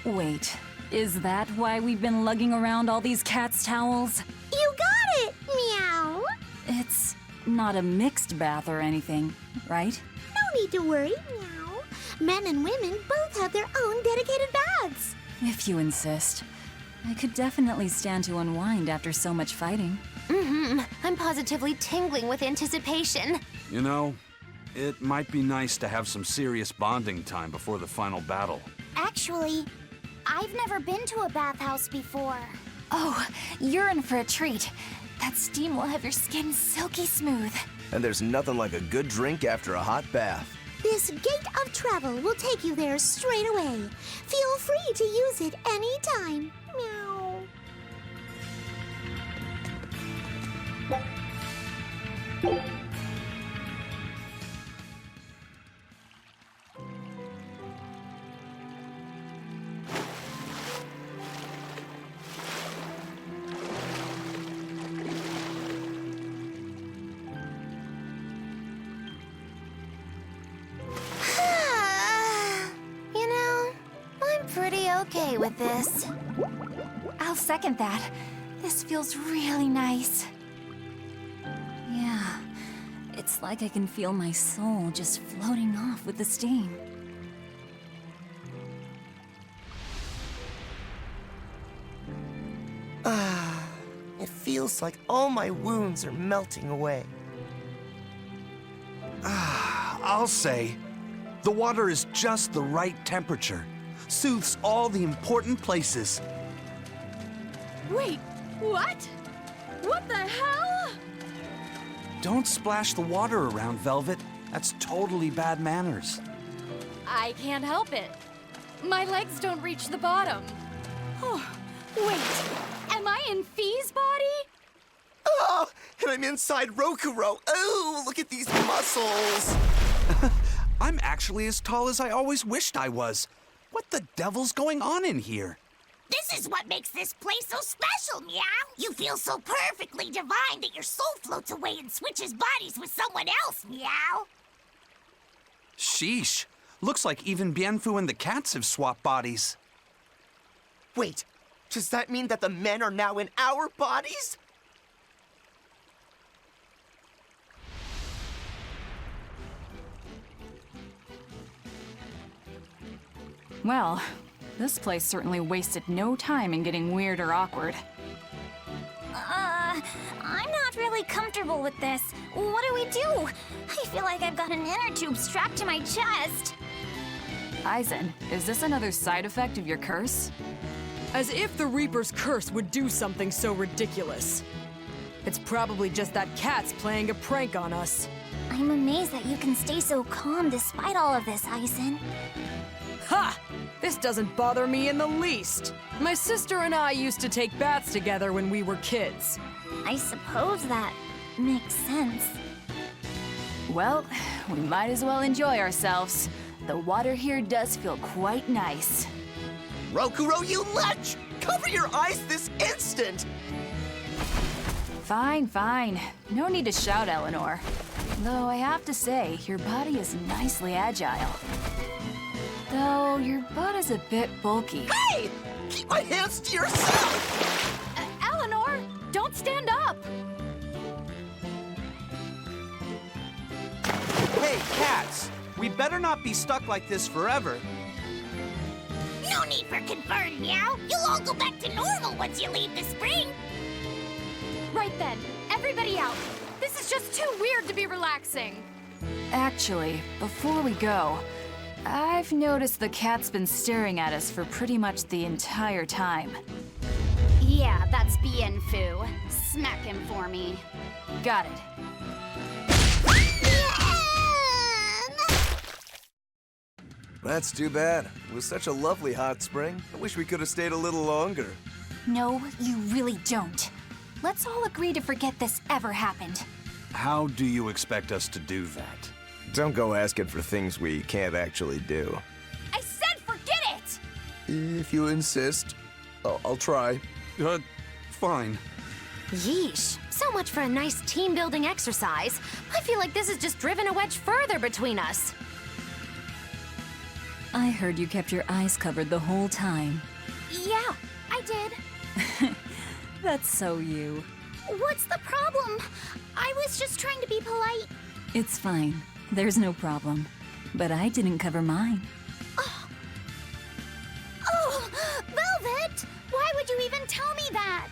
Wait, is that why we've been lugging around all these cat's towels? You got it, Meow. It's not a mixed bath or anything, right? No need to worry, Meow. Men and women both have their own dedicated baths. If you insist. I could definitely stand to unwind after so much fighting. I'm positively tingling with anticipation. You know, it might be nice to have some serious bonding time before the final battle. Actually, I've never been to a bathhouse before. Oh, you're in for a treat. That steam will have your skin silky smooth. And there's nothing like a good drink after a hot bath. This gate of travel will take you there straight away. Feel free to use it anytime. Meow. You know, I'm pretty okay with this. I'll second that. This feels really nice. Yeah, it's like I can feel my soul just floating off with the steam. It feels like all my wounds are melting away. I'll say, the water is just the right temperature. Soothes all the important places. Wait, what? What the hell? Don't splash the water around, Velvet. That's totally bad manners. I can't help it. My legs don't reach the bottom. Oh, wait, am I in Fee's body? Oh, and I'm inside Rokuro. Oh, look at these muscles. I'm actually as tall as I always wished I was. What the devil's going on in here? This is what makes this place so special, Meow. You feel so perfectly divine that your soul floats away and switches bodies with someone else, Meow. Sheesh. Looks like even Bienfu and the cats have swapped bodies. Wait, does that mean that the men are now in our bodies? Well, this place certainly wasted no time in getting weird or awkward. I'm not really comfortable with this. What do we do? I feel like I've got an inner tube strapped to my chest. Aizen, is this another side effect of your curse? As if the Reaper's curse would do something so ridiculous. It's probably just that cat's playing a prank on us. I'm amazed that you can stay so calm despite all of this, Aizen. Ha! This doesn't bother me in the least. My sister and I used to take baths together when we were kids. I suppose that makes sense. Well, we might as well enjoy ourselves. The water here does feel quite nice. Rokuro, you lech! Cover your eyes this instant! Fine, fine. No need to shout, Eleanor. Though I have to say, your body is nicely agile. Though your butt is a bit bulky. Hey! Keep my hands to yourself! Eleanor, don't stand up! Hey, cats! We better not be stuck like this forever. No need for concern, Meow. You'll all go back to normal once you leave the spring. Right then, everybody out. This is just too weird to be relaxing. Actually, before we go, I've noticed the cat's been staring at us for pretty much the entire time. Yeah, that's Bien Phu. Smack him for me. Got it. That's too bad. It was such a lovely hot spring. I wish we could have stayed a little longer. No, you really don't. Let's all agree to forget this ever happened. How do you expect us to do that? Don't go asking for things we can't actually do. I said forget it! If you insist, I'll try. Fine. Yeesh. So much for a nice team-building exercise. I feel like this has just driven a wedge further between us. I heard you kept your eyes covered the whole time. Yeah, I did. That's so you. What's the problem? I was just trying to be polite. It's fine. There's no problem. But I didn't cover mine. Oh, Velvet! Why would you even tell me that?